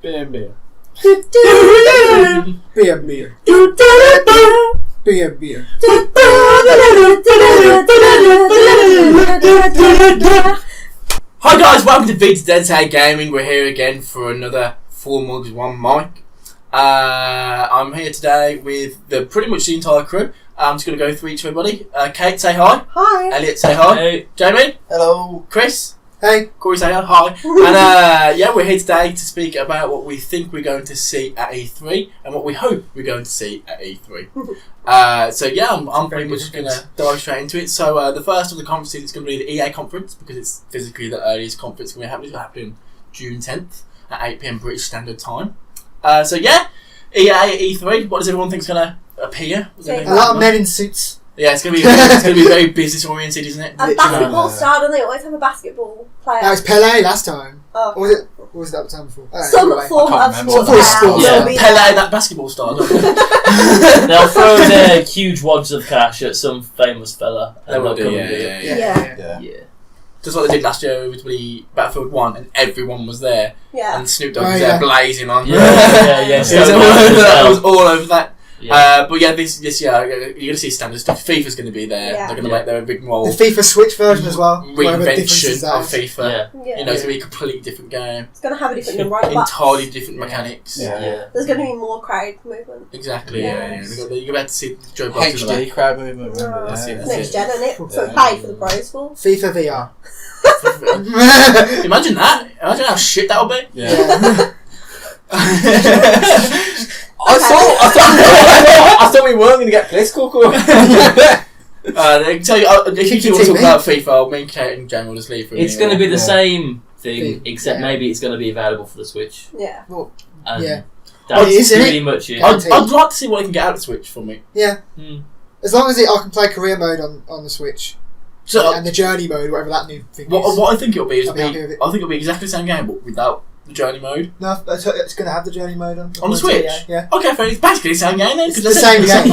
Beer and beer. Beer and beer. Beer and beer. Hi guys, welcome to Vita Deditae Gaming. We're here again for another 4 mugs, 1 mic. I'm here today with pretty much the entire crew. I'm just going to go through each everybody. Kate, say hi. Hi. Elliot, say hi. Hey. Jamie. Hello. Chris. Hey. Corey, say hi. And yeah, we're here today to speak about what we think we're going to see at E3 and what we hope we're going to see at E3. So yeah, I'm pretty much going to dive straight into it. So the first of the conferences is going to be the EA conference because it's physically the earliest conference going to be happening. It's going to happen June 10th at 8 PM British Standard Time. So yeah, EA at E3. What does everyone think is going to appear? A lot of men in suits. Yeah, it's going to be very business oriented, isn't it? A basketball star, don't they always have a basketball player? That was Pele last time. Oh. Or was it that the time before? Some form of sport. Yeah, Pele, that basketball star. They'll throw their huge wads of cash at some famous fella. They will do, Yeah. Just like they did last year with the Battlefield 1 and everyone was there. Yeah. And Snoop Dogg was there blazing on. Yeah. It was all over that. Yeah. But yeah, this year you're going to see standard stuff. FIFA's going to be there. Yeah. They're going to make their big role. The FIFA Switch version as well. Reinvention of FIFA. Yeah. You know, it's going to be a completely different game. It's going to have a different number on it. Entirely different mechanics. Yeah. There's going to be more crowd movement. Exactly. Yes. Yeah. You're about to see Joe Biden HD crowd movement. Remember No. that? That's Next it. gen, isn't it? So pay for the pros for. FIFA VR. Imagine that. Imagine how shit that would be. Yeah. I thought we weren't going to get political. They can tell you, if you want to talk about FIFA, me and Kate and Jamie will just leave for a It's minute. going to be the same thing, Yeah. except maybe it's going to be available for the Switch. Yeah. And Yeah. that's it is, isn't pretty it? much it. I'd like to see what I can get out of the Switch for me. Yeah. As long as I can play career mode on the Switch. So, And the journey mode, whatever that new thing is. what I think it'll be is I'll be happy with it. I think it'll be exactly the same game, but without the journey mode. No, it's going to have the journey mode on. On the Switch? Yeah. Okay, fair. It's basically the same game then. It's the same game.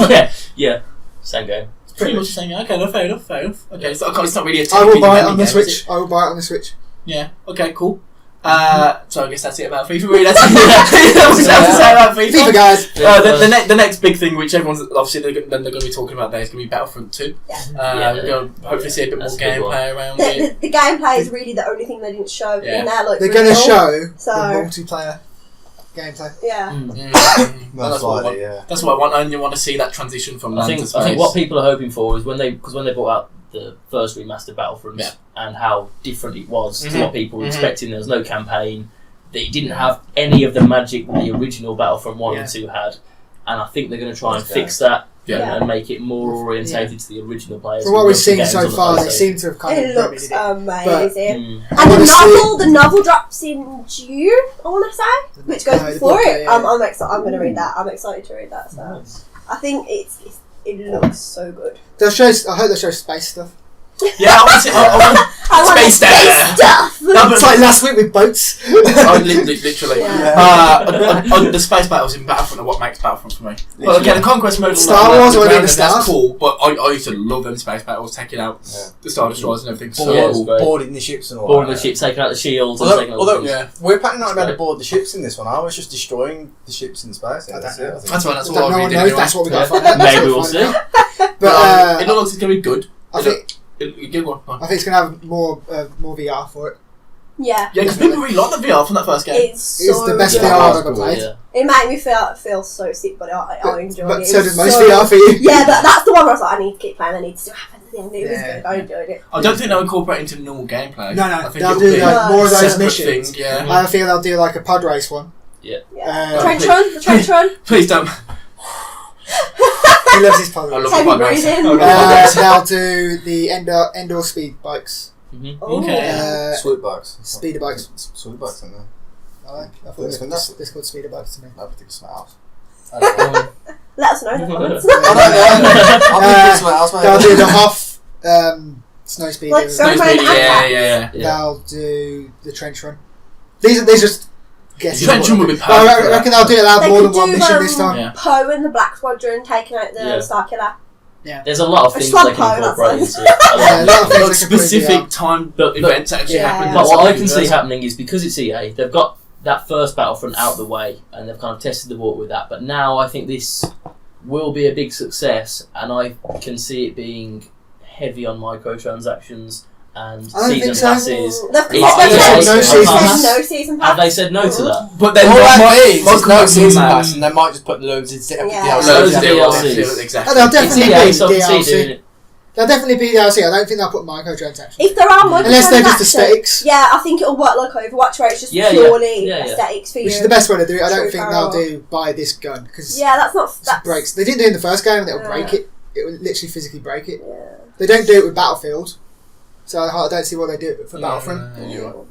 Yeah, same game. It's pretty much the same game. Okay, no, fair enough. Okay, it's not really a I will buy it game, on the is Switch. it? I will buy it on the Switch. Yeah. Okay. Cool. So I guess that's it about FIFA. Really, that's what we have to say about FIFA. FIFA guys. The next big thing, which everyone's obviously they're going to be talking about there, is going to be Battlefront 2. Yeah. We're going to hopefully see a bit more That's a good one. gameplay around it. The gameplay is really the only thing they didn't show in there. Like, They're going to show So- the multiplayer gameplay. Yeah. That's what I want. That's what I want. I only want to see that transition from land to space. I think what people are hoping for is when they brought out the first remastered Battlefront and how different it was to what people were expecting. There was no campaign. It didn't have any of the magic that the original Battlefront 1 and 2 had. And I think they're going to try and fix that and make it more orientated to the original players. From what we've seen so far, they seem to have kind It of looks remedied amazing. I wanna And the novel drops in June, I want to say, which goes the before book, it. yeah. I'm excited. I'm going to read that. I'm excited to read that. So I think it looks so good. I hope they show space stuff. Yeah, I want to see. I want Space stuff. It's like last week with boats. Literally. The space battles in Battlefront are what makes Battlefront for me. Well, again, the Conquest mode, Star Wars already in the that's stars. cool, but I used to love them space battles, taking out the Star Destroyers and everything. So cool. Boarding the ships and all Boarding that. the ships, taking out the shields, Although yeah. we're apparently not about to board the ships in this one. I was just destroying the ships in space. Yeah, that's it. I think. That's what No I one read knows. anyway. That's what we got to find out. Maybe we'll see. But It looks like it's going to be good. I think Good one. it's going to have more VR for it. Yeah. Yeah, because people really like the VR from that first game. It's so the best good. VR I've ever played. Yeah. It made me feel so sick, but I enjoyed it. But It so was did most VR for you. Yeah, that's the one where I was like, I need to keep playing. I need to still happen at the end. It was good. I enjoyed it. I don't think they'll incorporate into normal gameplay. No, I think they'll it'll do be like more of a those separate missions. thing, yeah. I feel they'll do like a pod race one. Yeah. The Trench run. Please don't. He loves his pod I race. love Heavy the pod race. breathing. I love the pod race. They'll do the indoor speed bikes. Okay. Sweet bugs. Speeder bikes. Sweet bugs, isn't there? I thought That's fantastic. this called speeder bikes to me. I think it's something else. Let us know in the comments. I think it's something else, They'll do the Hoff snow speed. Like Snow Roman speed, and yeah. They'll do the trench run. These are just guessing. Trench run would be perfect. I reckon they'll do it. They'll have They more could than one do, mission this time. Yeah. Poe and the Black Squadron taking out the Yeah. Star Killer. There's a lot of things Slug they can pile, incorporate that's into it. Yeah, a lot of things Like they can put in specific VR. time But- events actually Yeah. happen. But what I can see happening is because it's EA, they've got that first Battlefront out the way, and they've kind of tested the water with that. But now I think this will be a big success, and I can see it being heavy on microtransactions and season passes. No season pass. Have they said no to that? But then there's no season pass, and they might just put loads in DLCs. Exactly. There'll definitely be DLC. There'll definitely be DLC. I don't think they'll put microtransactions. If there are microtransactions, unless they're just aesthetics. Yeah, I think it'll work like Overwatch, where it's just purely aesthetics for you. Which is the best way to do it. I don't think they'll do buy this gun because that's not breaks. They didn't do it in the first game, and it'll break it. It will literally physically break it. Yeah. They don't do it with Battlefield, so I don't see why they do it for Battlefront.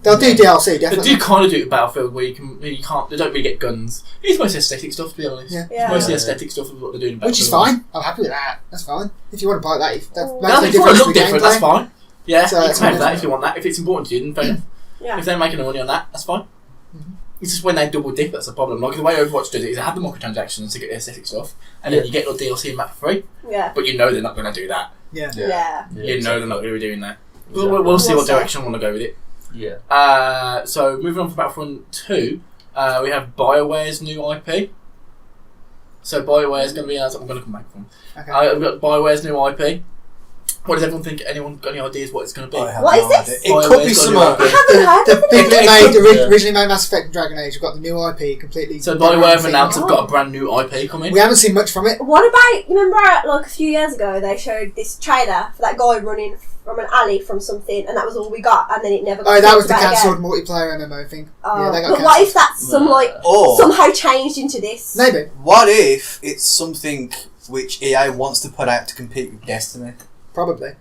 They'll do DLC definitely. They do kind of do it with Battlefield where you can't. They don't really get guns. It's mostly aesthetic stuff, to be honest. Yeah. It's mostly aesthetic stuff of what they're doing. Which is fine. I'm happy with that. That's fine. If you want to buy that, if if you want to look different, that's fine. Yeah, So you can have that if you want that. If it's important to you, then fair enough. Yeah. If they're making money on that, that's fine. Mm-hmm. It's just when they double dip that's a problem. Like the way Overwatch does it is they have the microtransactions to get the aesthetic stuff, and then you get your DLC and map for free. Yeah. But you know they're not going to do that. Yeah. You know they're not going to be doing that. We'll see what direction I want to go with it. Yeah. So moving on from Battlefront 2, we have BioWare's new IP. So BioWare's going to be I'm going to come back from. Okay. We've got BioWare's new IP. What does everyone think? Anyone got any ideas what it's going to be? What is this? It could be some. I haven't heard The of people it. who originally made Mass Effect and Dragon Age have got the new IP completely. So BioWare have announced they've got a brand new IP coming. We haven't seen much from it. What about, you remember like a few years ago they showed this trailer for that guy running from an alley from something, and that was all we got, and then it never got that was the about cancelled again. multiplayer MMO thing. Oh, Yeah, they got but cancelled. what if that's somehow changed into this? Maybe. What if it's something which EA wants to put out to compete with Destiny? Probably.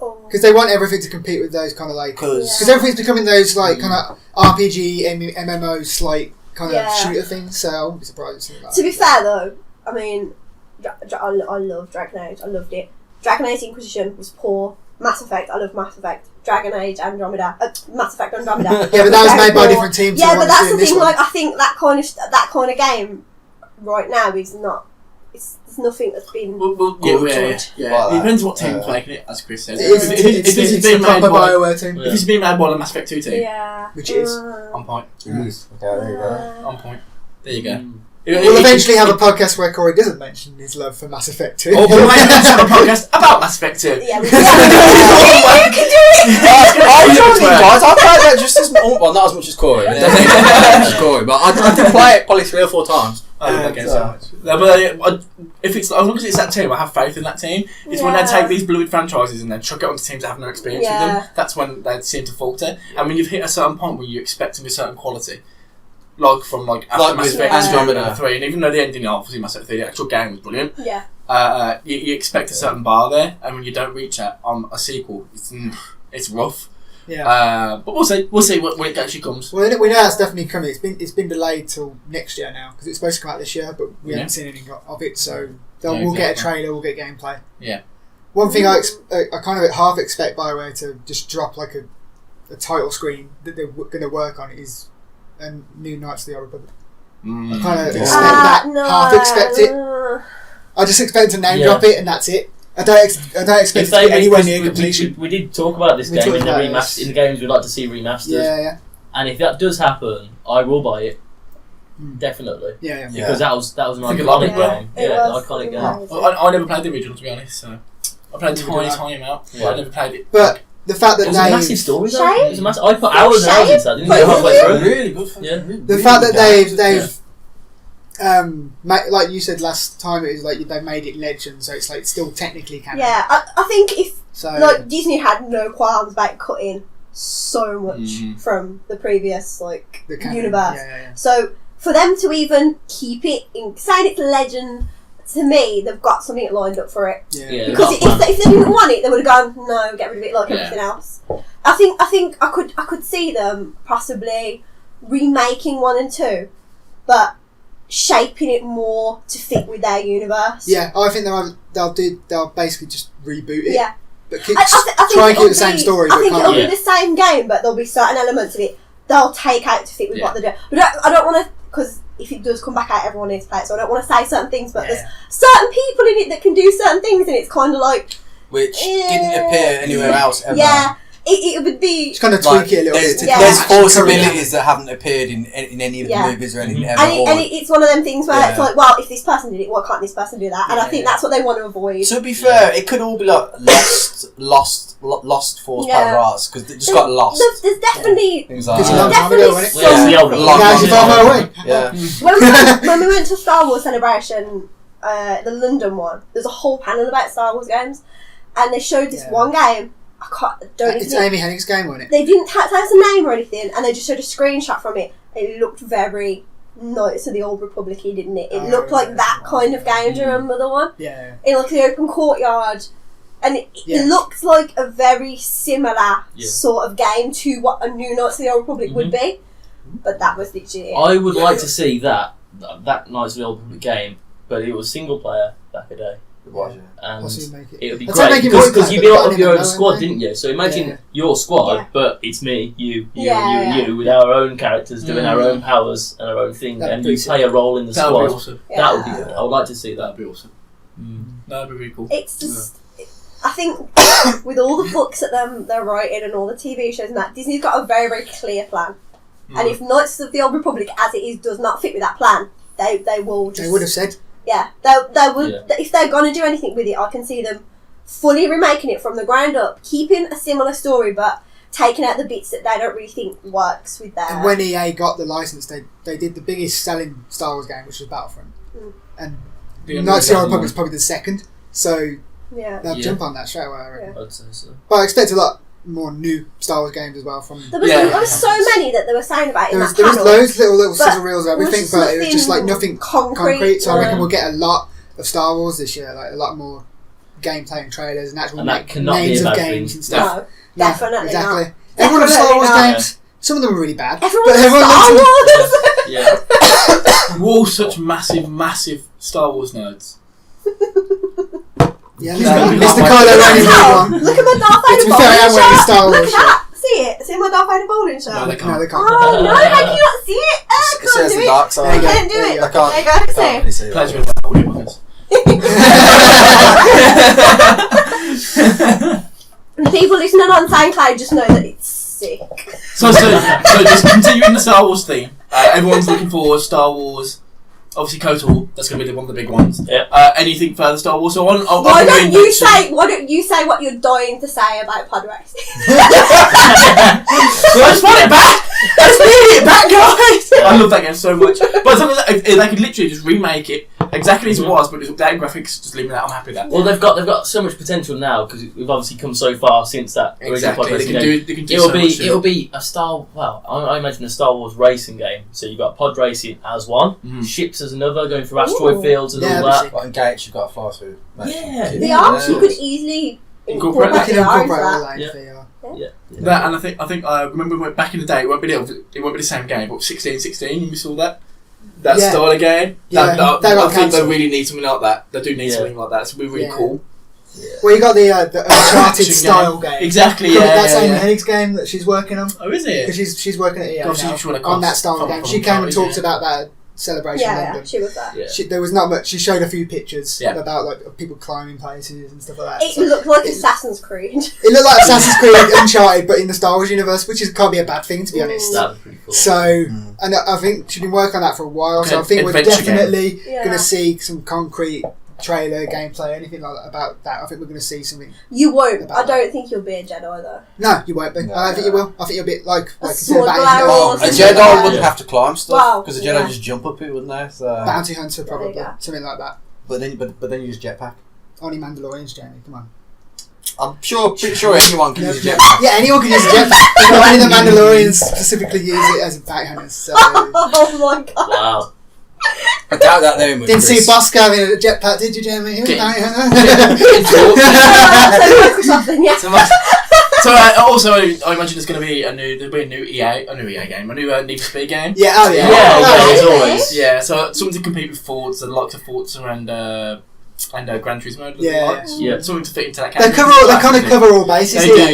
Oh. Because they want everything to compete with those kind of like... Because everything's becoming those like kind of RPG, MMOs like kind of shooter things, so I wouldn't be surprised if something like To be fair though, I mean, I love Dragon Age, I loved it. Dragon Age Inquisition was poor. Mass Effect, I love Mass Effect. Dragon Age Andromeda, Mass Effect Andromeda. Yeah, but that was made by different teams. Yeah, but that's the thing. Like, I think that kind of game right now is not. There's nothing that's been. Yeah. It depends what team's making it, as Chris says. It's a proper BioWare team. If it's being made by the Mass Effect 2 team, which is on point. Okay, there you go. On point. There you go. We'll eventually have a podcast where Corey doesn't mention his love for Mass Effect 2. Or we might have a podcast about Mass Effect 2. Yeah, we can do it. I played that just as well, not as much as Corey. But I did play it probably 3 or 4 times. If it's as long as it's that team, I have faith in that team. It's when they take these beloved franchises and then chuck it onto teams that have no experience with them. That's when they seem to falter. And when you've hit a certain point where you're expecting a certain quality, like from after Mass Effect Andromeda 3, and even though the ending obviously Mass Effect 3, the actual game was brilliant. Yeah. You expect a certain bar there, and when you don't reach that on a sequel, it's rough. Yeah. But we'll see. We'll see when it actually comes. Well, we know it's definitely coming. It's been delayed till next year now because it's supposed to come out this year, but we haven't seen anything of it. So we'll get a trailer, we'll get gameplay. Yeah. One thing I kind of half expect BioWare to just drop like a title screen that they're going to work on is a new Knights of the Old Republic. I kind of expect that. Half expect it. I just expect to name drop it and that's it. I don't expect it to be anywhere near completion. We did talk about this game in the games we'd like to see remastered. Yeah. And if that does happen, I will buy it. Definitely. Yeah. Because that was an I think iconic game. It was iconic game. I never played the original, to be honest. So I played tiny amount. But I never played it. But the fact that it was a massive story. Shame. It was a massive. I put hours and hours into that. Didn't But get halfway through. Really good. Yeah. the fact that they've like you said last time, it was like they made it legend, so it's like still technically canon. Yeah, I think if So Disney had no qualms about cutting so much from the previous the canon. universe. Yeah. So for them to even keep it in saying it's legend, to me they've got something lined up for it. Yeah. Because if they didn't want it, they would have gone no, get rid of it like everything else. I think I could see them possibly remaking 1 and 2, but shaping it more to fit with their universe. Yeah, I think they'll basically just reboot it. Yeah. But keep, I think try and keep it'll the same be- story. I think but it'll can't. be the same game, but there'll be certain elements of it they'll take out to fit with what they're doing. But I don't want to, because if it does come back out, everyone needs to play it. So I don't want to say certain things, but there's certain people in it that can do certain things, and it's kind of like Which didn't appear anywhere else ever. Yeah, it would be. Just kind of tweak it a little bit. There's force abilities that haven't appeared in any of the movies or anything ever. And it's one of them things where it's like, well, if this person did it, why can't this person do that? And I think that's what they want to avoid. To be fair, it could all be like lost force power arts because they just got lost. There's definitely things like when we went to Star Wars Celebration, the London one, there's a whole panel about Star Wars games, and they showed this one game. It's Amy Hennig's game, wasn't it? They didn't tell us the name or anything, and they just showed a screenshot from it. It looked very Knights of the Old Republic, didn't it? It looked like that kind of game. Do you remember the one? Yeah. In like the open courtyard, and it looked like a very similar sort of game to what a new Knights of the Old Republic would be. But that was literally it. I would like to see that Knights of the Old Republic game, but it was single player back a day. And it would be great because you built up your own squad, didn't you? So imagine your squad, but it's me, you, and you with our own characters doing our own powers and our own thing, and you play a role in the squad. That would be awesome. That would be good. I would like to see that. That'd be awesome. That'd be really cool. It's just, I think, with all the books that they're writing and all the TV shows and that, Disney's got a very, very clear plan. And if Knights of the Old Republic, as it is, does not fit with that plan, they will just... They would have said... Yeah, they would. Yeah. If they're going to do anything with it, I can see them fully remaking it from the ground up, keeping a similar story, but taking out the bits that they don't really think works with that. And when EA got the license, they did the biggest selling Star Wars game, which was Battlefront. And Knights of the Old Republic is probably the second, so they'll jump on that straight away, I reckon. I'd say so. But I expect a lot more new Star Wars games as well. There was so many that they were saying about in that There was panel, loads of little sizzle reels and everything, but it was just like nothing concrete. So I reckon we'll get a lot of Star Wars this year, like a lot more gameplay and trailers and actual names of games and stuff. No, definitely exactly. not. Everyone loves Star Wars games. Some of them are really bad. Everyone loves Star Wars. We're all such massive Star Wars nerds. Yeah, Mr. Kylo Ren is one. Look at my Darth Vader bowling shirt. Star Wars Look at that. See it? See my Darth Vader bowling shirt? No, they can't. Oh, no, how can you not see it? Can't do it. Dark side. I can't do it. There you go. See? Pleasure with audio ones. People listening on SoundCloud just know that it's sick. So just continuing the Star Wars theme. Everyone's looking for Star Wars. Obviously, KOTOR. That's going to be one of the big ones. Yeah. Anything further Star Wars? So why don't you say what you're dying to say about pod racing? I just want it back. I just need it back, guys. I love that game so much. But if they could literally just remake it exactly as it was, but just updating graphics, just leaving that. I'm happy with that. Well, they've got so much potential now because we've obviously come so far since that original pod racing game. They can do so much. It'll be a I imagine a Star Wars racing game. So you've got pod racing as one, ships as another, going through asteroid fields and all that. Like in Gates, you've got to fly through. The arcs you could easily incorporate all that. That, and I think I remember back in the day. It won't be the same game, but 16, we saw that style of game. I think they really need something like that. They do need something like that. So it'll be really cool. Yeah. Well, you got the Uncharted style game. Exactly. That's Amy Hennig's game that she's working on. Oh, is it? Because she's working at EA now on that style of game. She came and talked about that Celebration London. Yeah, she was there. Yeah. There was not much. She showed a few pictures about like people climbing places and stuff like that. It looked like Assassin's Creed. It looked like Assassin's Creed Uncharted, but in the Star Wars universe, which can't be a bad thing, to be honest. That was pretty cool. So, and I think she's been working on that for a while. So I think we're definitely going to see some concrete trailer, gameplay, anything like that about that. I think we're going to see something. You won't. I don't think you'll be a Jedi though. No, you won't be. I don't think you will. I think you'll be like a Jedi wouldn't have to climb stuff because a Jedi just jump up it, wouldn't they? So. Bounty hunter, probably something like that. But then you use jetpack. Only Mandalorians, Jamie. Come on. I'm pretty sure anyone can use a jetpack. Yeah, anyone can use a jetpack. Only the Mandalorians specifically use it as a bounty hunters. So. Oh my god! Wow. I doubt that very much. Didn't see Bosco having a jetpack, did you, Jeremy? He was bounty hunter. So also, I imagine there's going to be a new EA game, a new Need for Speed game. Yeah, as always. Yeah, so something to compete with Forza, the likes of Forza and Gran Turismo. Something to fit into that category. They kind of cover all bases. They do,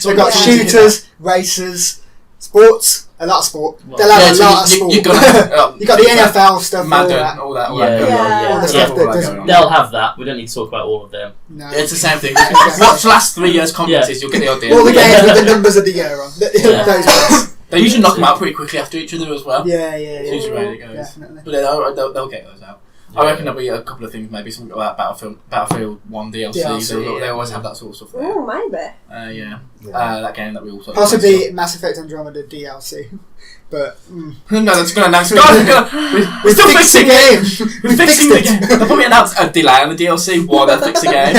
They've got shooters, racers, sports, A lot of sport. Well, They'll have so a lot of sport. you got You got the NFL stuff, Madden, all that. all that. Yeah. All the stuff that doesn't. They'll have that. We don't need to talk about all of them. No. It's the same thing. Watch last 3 years conferences, you'll get the idea. All the games with the numbers of the year on. Those ones. They usually knock them out pretty quickly after each other as well. Yeah. It's usually the way it goes. Definitely. But they'll get those out. I reckon there'll be a couple of things, maybe something about Battlefield 1 DLC. They always have that sort of stuff there. Oh, maybe. That game that we also Possibly Mass Effect Andromeda DLC. But no, that's going to announce. We're still fixing the game. We're fixing the game. They'll probably announce a delay on the DLC while they fix the game.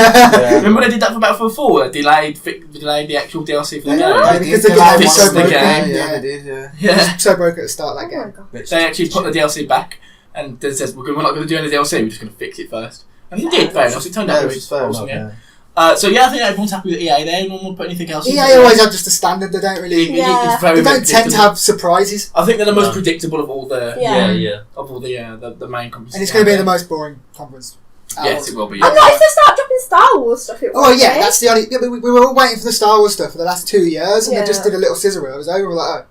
Remember when they did that for Battlefield 4? They delayed the actual DLC for the game. Yeah, because the game was so broken. Yeah, they did. Yeah. So broken at the start of that game. They actually put the DLC back and they says we're not going to do any DLC. We're just going to fix it first. And they did. Fair enough. It turned out to be awesome. So I think everyone's happy with EA there. No one will put anything else. EA always have just a standard. They don't really. It's very, they don't tend to have surprises. I think they're the most predictable of all the of all the main conferences. And it's going to be the most boring conference. Yes, it will be. I know if they start dropping Star Wars stuff, it will. Oh yeah, that's the only. Yeah, we were all waiting for the Star Wars stuff for the last 2 years, and they just did a little scissor reel. It was over. We're like, oh.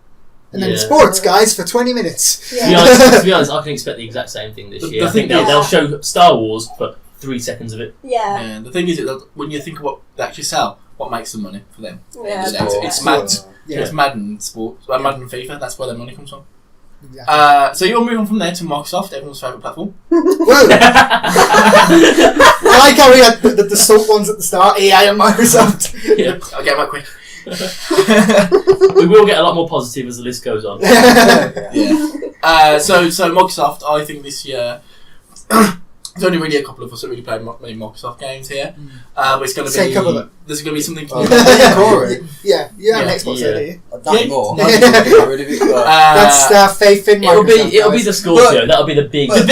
And then sports, guys, for 20 minutes. To be honest, I can expect the exact same thing this year. I think they'll show Star Wars, but 3 seconds of it. Yeah. The thing is, when you think of what they actually sell, what makes the money for them? Yeah. It's Madden. Yeah. It's Madden sports, Madden and FIFA. That's where their money comes from. Exactly. So you'll move on from there to Microsoft, everyone's favourite platform. Whoa! I like how we had the salt ones at the start, EA and Microsoft. Yeah. I'll get them out quick. We will get a lot more positive as the list goes on. So Microsoft, I think this year, there's only really a couple of us that really played many Microsoft games here. But it's going to be there's going to be something. Yeah, you have an Xbox there, do you? Not anymore. Got rid of it, but That's our faith in Microsoft. It'll be the Scorpio. That'll be the big thing. I'm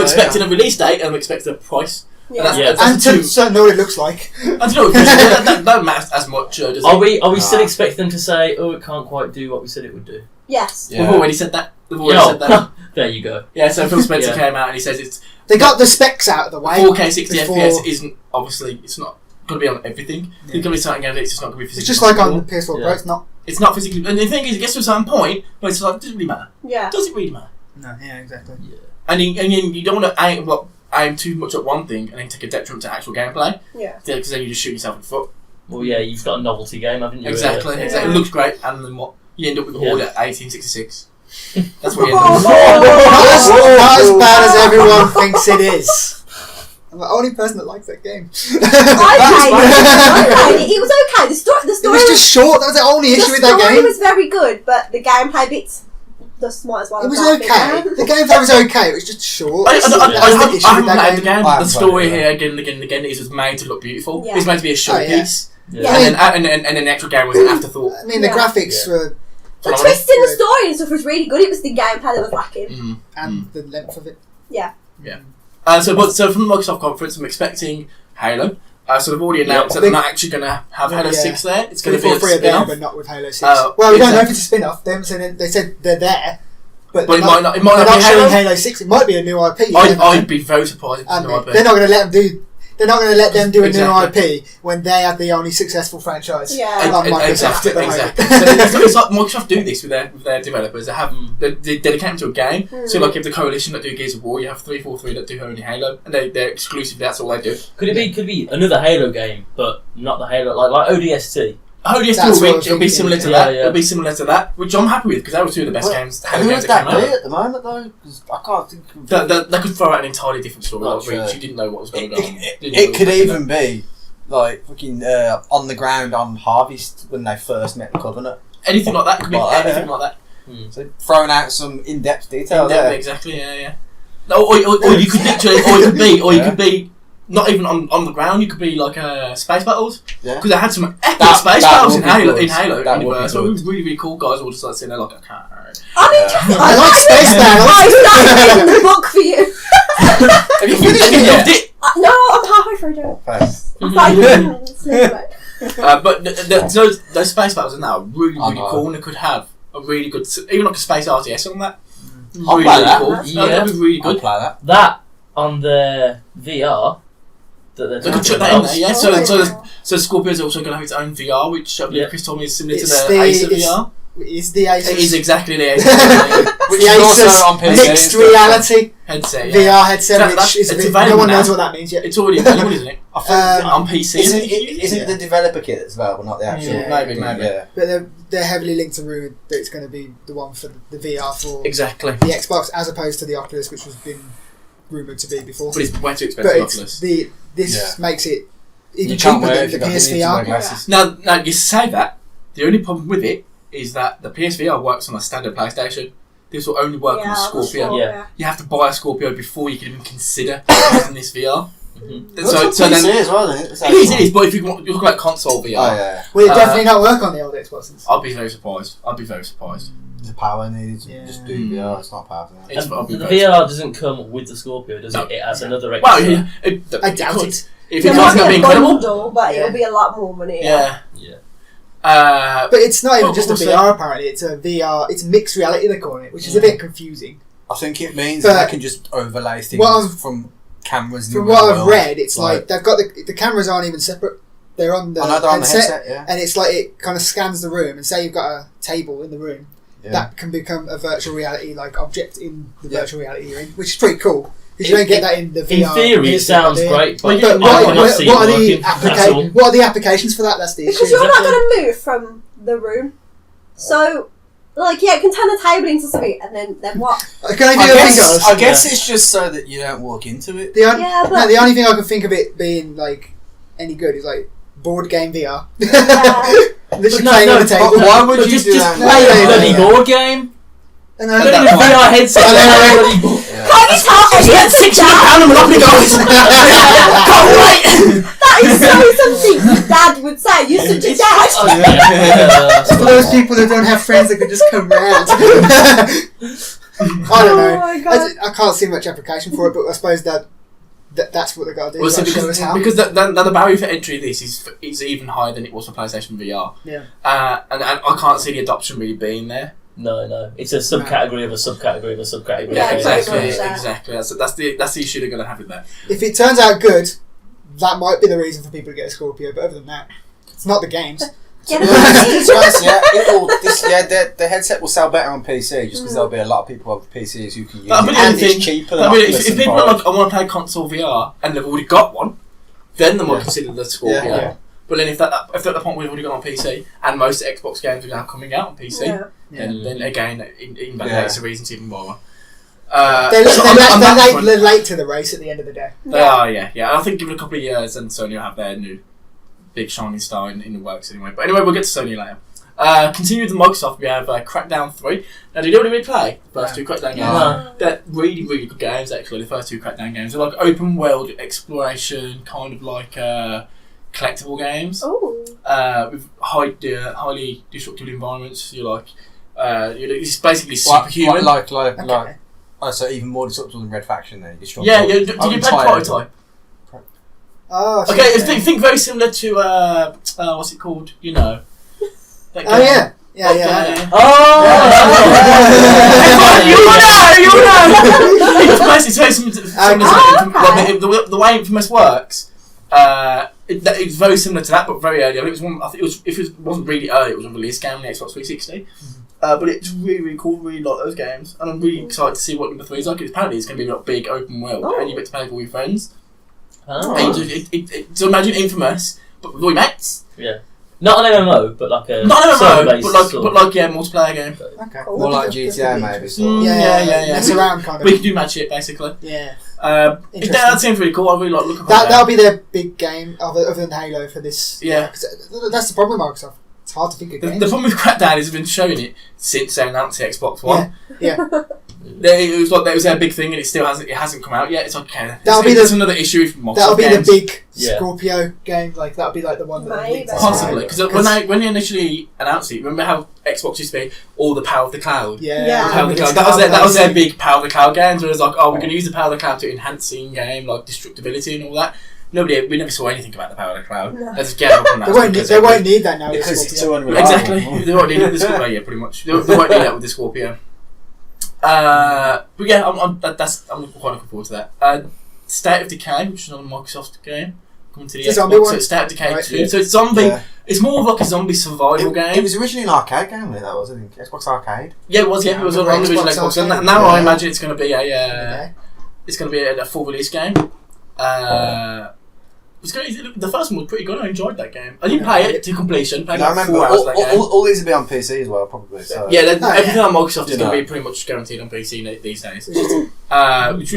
expecting a release date and I'm expecting a price. And to know what it looks like. I don't know. That don't matter as much. Does it? Are we still expecting them to say, "Oh, it can't quite do what we said it would do"? Yes. We've already said that. Said that. There you go. Yeah. So Phil Spencer came out and he says they got the specs out of the way. 4K 60 FPS isn't obviously it's not going to be on everything. It's going to be something it's just not going to be physically. It's just like on the PS4 Pro. It's not. It's not physically. And the thing is, it gets to a certain point, but it's like it doesn't really matter. Yeah. Does it really matter? No. Yeah. Exactly. Yeah. And you don't want to aim too much at one thing and then take a detriment to actual gameplay. Yeah. Because then you just shoot yourself in the foot. Well, yeah, you've got a novelty game, haven't you? Exactly. It looks great, and then what? You end up with a Horde at 1866. That's what you end Not up as bad as everyone thinks it is. I'm the only person that likes that game. I played it. It was okay. The story It was just short. That was the only issue with that game. The story was very good, but the gameplay bits just might as well. It was okay. The gameplay was okay. It was just short. I haven't played the game. The story it. here again and again and again is just made to look beautiful. Yeah. It's meant to be a showpiece. Yeah. And then the actual game was an afterthought. I mean, the graphics were. The twist in the story and stuff was really good. It was the gameplay that was lacking. And the length of it. Yeah. So from the Microsoft conference, I'm expecting Halo. So they've already announced that they're not actually going to have Halo 6 there. It's going to be a spin-off. But not with Halo 6. Well, we don't know if it's a spin-off. They said they're there. But it might not be showing Halo 6. It might be a new IP. I'd be very surprised if it's a new IP. They're not going to let them do. They're not going to let them do a new IP when they have the only successful franchise. Exactly. So it's like Microsoft do this with their developers. They dedicate them to a game. So like if the Coalition that do Gears of War, you have 343 that do only Halo, and they're exclusively that's all they do. Could it be another Halo game, but not the Halo like ODST? It'll be similar to that. It'll be similar to that, which I'm happy with because they were two of the best games. Who would that be at the moment though? Because I can't think of. They could throw out an entirely different story. Like you didn't know what was going on. It could even be like fucking on the ground on Harvest when they first met the Covenant. Anything like that could be anything like that. So throwing out some in-depth detail. Exactly. Yeah. Or you could literally, or you could be. Not even on the ground, you could be like space battles. Yeah. Because they had some epic space battles in Halo universe. So it was really, really cool. Guys all just like sitting there like, I can't. I like space battles. I started the book for you. Have you finished it? Loved it? No, I'm halfway through it. But those space battles in that are really, really cool, and it could have a really good, even like a space RTS on that. I'll play that. Cool. That'd be really good. I'll play that. That on the VR. they're They could chuck that in there, yeah. So Scorpio's also going to have its own VR, which I believe Chris told me is similar to the Acer VR. It's the Acer. It is exactly the Acer. Which is also on PC mixed reality headset, VR headset, So which is it's no one now. knows what that means yet. It's already available, isn't it? On PC. Isn't the developer kit that's available, not the actual? Yeah. Maybe. Yeah. But they're heavily linked to rumour that it's going to be the one for the VR for Exactly. the Xbox, as opposed to the Oculus, which has been rumoured to be before. But it's way too expensive. But Oculus. this makes it even You cheaper can't wear than if the you've got the need to wear PSVR. glasses. Now you say that. The only problem with it is that the PSVR works on a standard PlayStation. This will only work on Scorpio. Yeah. You have to buy a Scorpio before you can even consider using this VR. Mm-hmm. So then as well, isn't it? It is. But if you look at console VR, Oh yeah. Will it definitely not work on the old Xboxes? I'll be very surprised. The power needs Yeah. just do VR. It's not powerful. I'll be The very VR doesn't come with the Scorpio, does it? It has another extra. Well, yeah, I doubt it. If There it might can't be be a incredible, bundle, but it'll be a lot more money. yeah. But it's not even Well, just a also- VR. Apparently, it's a VR. It's mixed reality. They're calling it, which is a bit confusing. I think it means But that they can just overlay things what I've- from cameras. in the From real what I've world. read, it's like they've got the cameras aren't even separate. They're on the, I know they're on the headset, headset. Yeah. and it's like it kind of scans the room. And say you've got a table in the room, Yeah. that can become a virtual reality like object in the Yeah. virtual reality you're in, which is pretty cool because you don't get that in the VR. In theory, it sounds great, but But I cannot see it what are working. the That's all. what are the applications for that? That's the Because issue. you're not going to move from the room. So, like, yeah, it can turn the table into something, and then what? Can I think of I guess it's just so that you don't walk into it. the only, Yeah, but- no, the only thing I can think of it being like any good is like board game VR. Yeah. Literally No, playing no, on the table. but why would But you just do just that? play No, a no, bloody no. board game. And Put then, it in a VR headset. I know, and right? play a bloody board. Can't you tell Elliot's a dad? £600 Monopoly, guys. Can't wait. That is so something your dad would say. You're such a dad. Oh, yeah. for those people who don't have friends that could just come round. I don't know. Oh my God. I can't see much application for it, but I suppose that's what they got to do. Well, so like, show us how. because the barrier for entry of this is even higher than it was for PlayStation VR. Yeah. And I can't see the adoption really being there. No. It's a subcategory of a subcategory of a subcategory. Yeah, exactly. exactly. That's the issue they're going to have with that. If it turns out good, that might be the reason for people to get a Scorpio. But other than that, it's not the games. Get To be honest, the headset will sell better on PC just because there'll be a lot of people with PCs who can use That'd it, be and the thing. it's cheaper than I mean, Oculus if and people are Vive. like, I want to play console VR and they've already got one, then they might consider the Scorpio. Yeah. But then if they're at the point where they've already got on PC and most Xbox games are now coming out on PC, then again, it invalidates the reason to even bother. They're late to the race at the end of the day. They are, yeah. And I think given a couple of years, and Sony will have their new big shining star in the works anyway. But anyway, we'll get to Sony later. Continue with Microsoft, we have Crackdown 3. Now, did you already play the first two Crackdown games? No. They're really, really good games, actually, the first two Crackdown games. They're like open world exploration, kind of like collectible games. Ooh. With highly destructive environments. You're like, it's basically superhuman. Like, Okay. oh, so even more disruptive than Red Faction then. Did Yeah, did you play Prototype? Oh, Okay, think very similar to, what's it called? You know. That Oh game. yeah. Oh! You know! It's very similar to the way Infamous works. It's very similar to that, but very early. I think if it wasn't really early, it was a release game on the Xbox 360. But it's really, really cool. Really like those games, and I'm really excited to see what number 3 is like. Apparently, it's going to be a big open world, and you get to play with all your friends. Oh. So imagine Infamous, but with all your mates. Yeah. Not an MMO, but like a Not an MMO, server-based but like multiplayer game. Okay. More like GTA maybe. Sort of. Yeah. Mess around kind of. We can do match it basically. Yeah. That seems really cool. I really like looking for That'll be their big game other than Halo for this. Yeah. 'Cause that's the problem with Microsoft. It's hard to think of The games. problem with Crackdown is they've been showing it since they announced the Xbox One. Yeah. It was their big thing, and it hasn't come out yet. It's okay. That'll There's another issue with Microsoft That'll be games. the big Yeah. Scorpio game. Like that'll be like the one that Maybe. Possibly, because when they initially announced it, remember how Xbox used to be all the power of the cloud. Yeah. Power of the cloud. That was their big power of the cloud games. Where it was like, oh, we're going to use the power of the cloud to enhance the in-game like destructibility and all that. We never saw anything about the power of the cloud. No. Let's get up on that. They won't need that now. with Because it's Scorpio. too unreliable. Exactly. They won't need it with the Scorpio. Yeah, pretty much. They won't need that with the Scorpio. But yeah, I'm quite looking forward to that. State of Decay, which is another Microsoft game. coming to the It's a Xbox. zombie So one. it's State of Decay Right, 2. yeah. So it's zombie. Yeah. It's more of like a zombie survival game. It was originally an arcade game, that was, I think. Xbox Arcade. Yeah, it was. Yeah, it was on the original Xbox Xbox. And Arcade. now I Yeah. imagine it's going to be Okay. it's going to be a full release game. The first one was pretty good. I enjoyed that game. I didn't play it to completion. Played I like remember 4 hours of that game. all these will be on PC as well, probably. So. Yeah, Oh, everything yeah. on Microsoft is You going to know. be pretty much guaranteed on PC these days. Which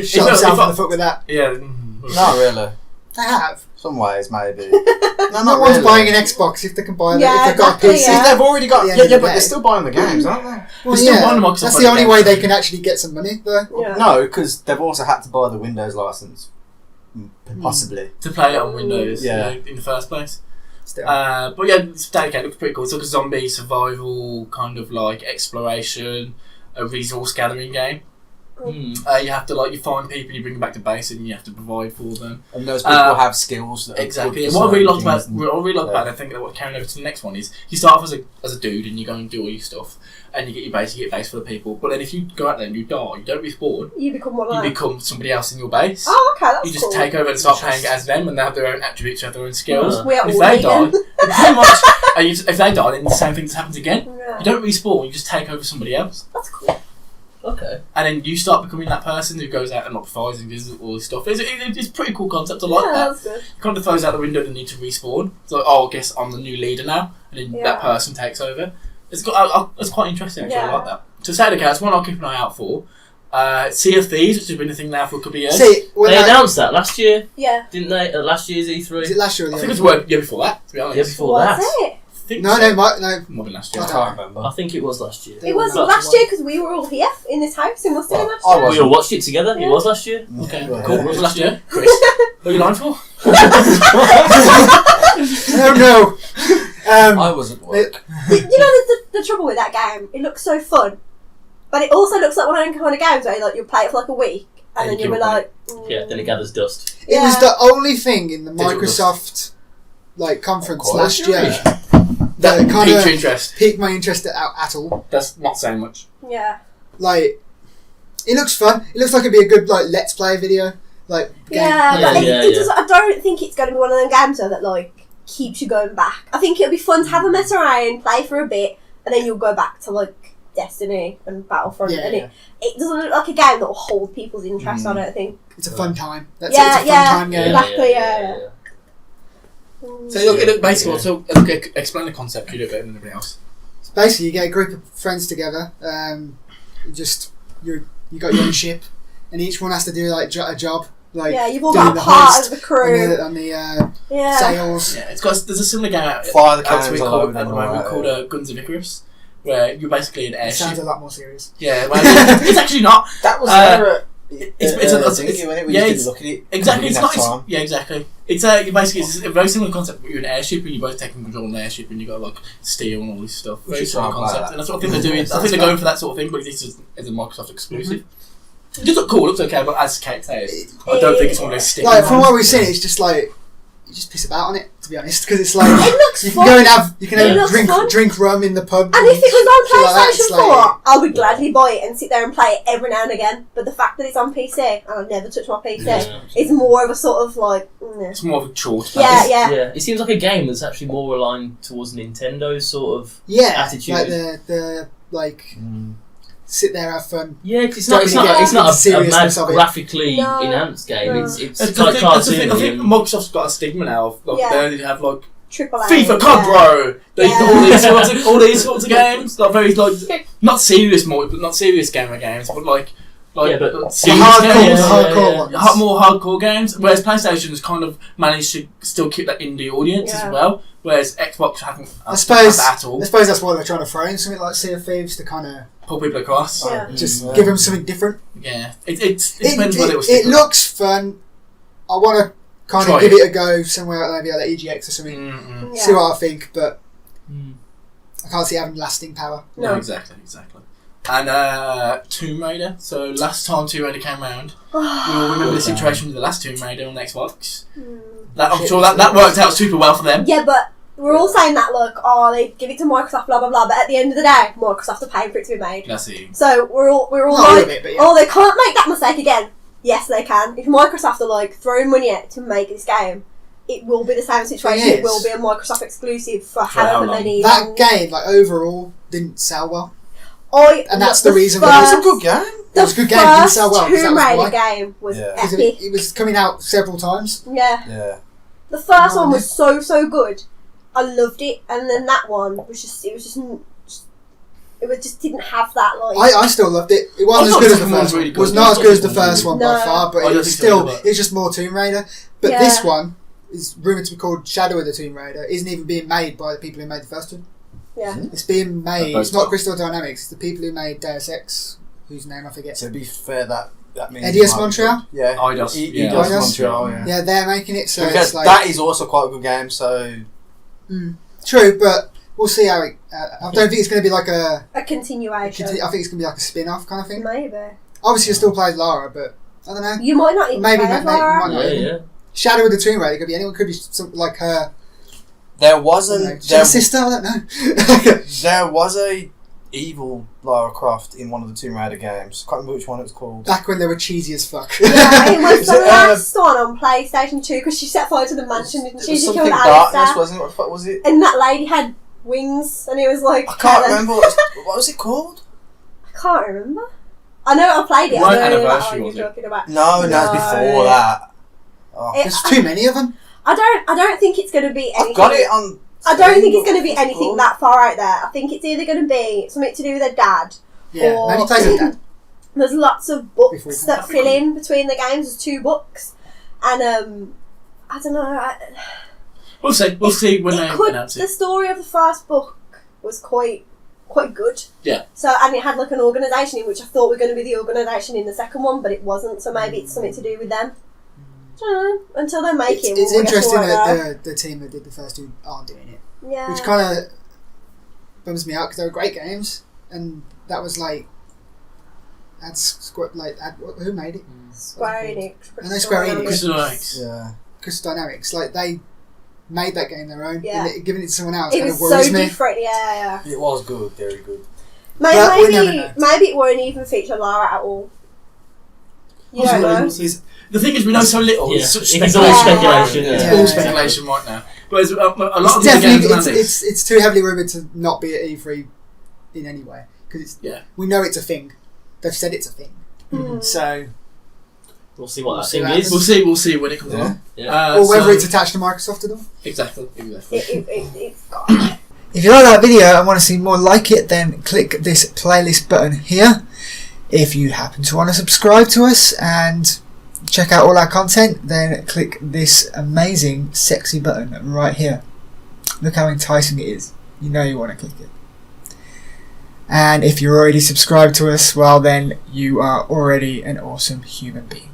Shot himself in the foot with that. Yeah. Not really. They have. Some ways, maybe. No, No one's buying an Xbox if they can buy it. Yeah, if they've got a exactly, PC. yeah. They've already got. At the end Yeah, of yeah, the but day. they're still buying the games, aren't they? There's still one Microsoft That's on the only game, way so- they can actually get some money, though. Yeah. No, because they've also had to buy the Windows license. Possibly. to play it on Windows Yeah. in the first place. Still. But yeah, State of Decay looks pretty cool. It's like a zombie survival kind of like exploration, a resource gathering game. You have to you find people, you bring them back to base, and you have to provide for them. And those people have skills. That are Exactly. good And for what I really certain like about things it, I think that what carrying over to the next one is you start off as a dude and you go and do all your stuff, and you get base for the people. But then if you go out there and you die, you don't respawn. You become one of You them. become somebody else in your base. Oh, okay, that's You just cool. take over and start playing as them, and they have their own attributes, they have their own skills. We are And if all they die, vegan. pretty much, if they die, then the same thing happens again. Yeah. You don't respawn, you just take over somebody else. That's cool. Okay. And then you start becoming that person who goes out and provides and does all this stuff. It's a pretty cool concept, I like Yeah, that. that's good. It kind of throws out the window the need to respawn. It's like, I guess I'm the new leader now, and then Yeah. that person takes over. It's quite interesting actually, I Yeah. like that. So State of Decay, it's one I'll keep an eye out for. Sea of Thieves, which has been a thing now for a couple of years. See, when They that, announced that last year, Yeah. didn't they? At last year's E3. was it last year or the I think year it was year before that, to be honest. Yeah, before Was that. it? I think No, so. no, no. Might have been last year. I can't remember. I think it was last year. It was That's last the year one. because we were all here in this house. It must have been last I year. was. We all watched it together. Yeah. It was last year. Okay, Yeah. cool. What was last year? Chris, what are you lying for? Oh no. I was at work. You know the trouble with that game? It looks so fun, but it also looks like one of them kind of games where you'll play it for like a week and then And you'll be give up on like, Yeah, then it gathers dust. It was the only thing in the Digital Microsoft conference Quite last sure. year That that kind piqued your of interest. piqued my interest at all. That's not saying much. yeah. Like, it looks fun. It looks like it'd be a good let's play video. Like, game. Yeah, Yeah, but yeah, it yeah. does, I don't think it's going to be one of them games though that keeps you going back. I think it'll be fun to have a mess around, play for a bit, and then you'll go back to Destiny and Battlefront. Yeah, and yeah. it doesn't look like a game that will hold people's interest. I don't think. It's a fun time. That's Yeah, it. It's a fun time game. Exactly, yeah. So look, basically, so explain the concept. You do it better than everybody else. Basically, you get a group of friends together. You got your own ship, and each one has to do a job. Yeah, you've all doing got a the part hoist of the crew. on the Yeah. sails. Yeah, there's a similar game out Fire the out cannons we all call over at them the and all moment that, called Guns of Icarus, where you're basically an It sounds airship. a lot more serious. Yeah, well, it's actually not. That was it's- yeah, it's- look at it. Exactly, it's not. Time. Yeah, exactly. It's basically it's a very similar concept. But you're an airship and you're both taking control of an airship and you got steel and all this stuff. Very should similar try and play concept, that. and that's what I think they're doing. I think they're going for that sort of thing, but this is a Microsoft exclusive. It does look cool. It looks okay, but as Kate says, I don't think it's one of those sticks. From what we've seen, it's just you just piss about on it, to be honest, because it's It looks you fun. can go and It looks fun. drink rum in the pub. And if it was on shit like that, PlayStation it's 4, I would gladly buy it and sit there and play it every now and again. But the fact that it's on PC, and I've never touched my PC, Yeah. it's more of a sort of It's more of a chore. to yeah, play. yeah. Yeah, it seems like a game that's actually more aligned towards Nintendo's sort of yeah, attitude. like the sit there, have fun. Yeah, because Don't it's really not get a mad seriousness of it. graphically No. enhanced game. No. It's That's like the thing. I cartoony. think Microsoft's got a stigma now. Yeah. They have Triple A. FIFA, COD, bro. They Yeah. all these sorts of games, very not serious not serious gamer games, but Yeah, but The serious hardcore, games. the hardcore ones. More hardcore games, whereas PlayStation's kind of managed to still keep that indie audience Yeah. as well, whereas Xbox haven't I suppose had that at all. I suppose that's why they're trying to throw in something like Sea of Thieves to kind of Pull people across. Yeah. just Yeah. give them something different. Yeah, it depends whether it was. It looks fun. I want to kind Try of give it. it a go somewhere maybe like EGX or something. Mm-mm. Yeah. See what I think, but Mm. I can't see it having lasting power. No, No. exactly. And Tomb Raider. So last time Tomb Raider came round, we all remember the situation with the last Tomb Raider on Xbox. I'm sure that worked out super well for them. Yeah, but we're all saying that, they give it to Microsoft, blah blah blah. But at the end of the day, Microsoft are paying for it to be made. That's it. So we're all Not all like, of it, but yeah. oh, they can't make that mistake again. Yes, they can. If Microsoft are throwing money at it to make this game, it will be the same situation. It It will is. be a Microsoft exclusive for how however long? many. That game, like overall, didn't sell well. It that's the reason It why- was a good game. It was a good game, it didn't sell well, 'cause that Tomb was Raider why. game was Yeah. Because epic. it was coming out several times. Yeah. Yeah. The first Oh, one yeah. was so good. I loved it, and then that one was just just didn't have that like. I still loved it. It wasn't I as thought good the as the second one was first one. really It was good. not as I good as thought the the first one by No. far, but I it don't was think so still, either. it's just more Tomb Raider. But Yeah. this one is rumoured to be called Shadow of the Tomb Raider, isn't even being made by the people who made the first one. Yeah. It's being made, it's not both. Crystal Dynamics, it's the people who made Deus Ex, whose name I forget. To be fair, that means Eidos it might be Montreal? good. Yeah. Eidos, yeah. Eidos Eidos. Montreal. Yeah. Yeah, they're making it, so Because it's like... that is also quite a good game. So True, but we'll see how it... I don't think it's going to be like a... A continuation. I think it's going to be like a spin-off kind of thing. Maybe. Obviously, you'll still play Lara, but I don't know. You might not even Maybe, play as maybe, Lara. might not. Yeah. Shadow of the Tomb Raider could be anyone. Could be something like her. there I don't know, wasn't. her sister. I don't know. There was a evil Lara Croft in one of the Tomb Raider games. Can't remember which one it was called. Back when they were cheesy as fuck. Yeah, it was Is the it, last one on PlayStation 2 because she set fire to the mansion, didn't It she? was She something killed darkness, Alistair. wasn't it? What the fuck was it? And that lady had wings, and it was like. I can't remember. What was it called? I can't remember. I know I played it. What I know that anniversary one was you're it? talking about. No, that's No. before that. Oh, It- There's too many of them. I don't think it's going to be anything. I've got it on. I don't think Steam, it's going to be what's it anything called? that far out there. I think it's either going to be something to do with her dad. Yeah, Or- only plays with that. There's lots of Before books we that come fill back. in between the games. There's 2 books, and I don't know. We'll see. We'll see when they announce The it. story of the first book was quite good. Yeah. So and it had like an organisation in which I thought were going to be the organisation in the second one, but it wasn't. So maybe it's something to do with them. I don't know. Until they make it, It's we'll guess interesting we'll know. that the team that did the first two aren't doing it, Yeah. which kind of bums me out because they were great games, and that was like. Who made it? Square Enix. I know Square Enix. Crystal Dynamics. Yeah. Crystal Dynamics, like they made that game their own, Yeah. and giving it to someone else It kind was of so worries me. different. Yeah. It was good. Very good. But we never Maybe know. maybe it won't even feature Lara at all. You don't know. The thing is, we know so little. Yeah. It's such It's speculation. all speculation. It's Yeah. all speculation right now. But a lot It's of the definitely games around this. it's too heavily rumoured to not be at E3 in any way because we know it's a thing. They've said it's a thing, so We'll see what We'll that see thing what is. We'll see when it comes Yeah. on. Yeah. or whether so- it's attached to Microsoft at all. exactly. It's got. If you like that video and want to see more like it, then click this playlist button here. If you happen to want to subscribe to us and check out all our content, then click this amazing, sexy button right here. Look how enticing it is. You know you want to click it. And if you're already subscribed to us, well then you are already an awesome human being.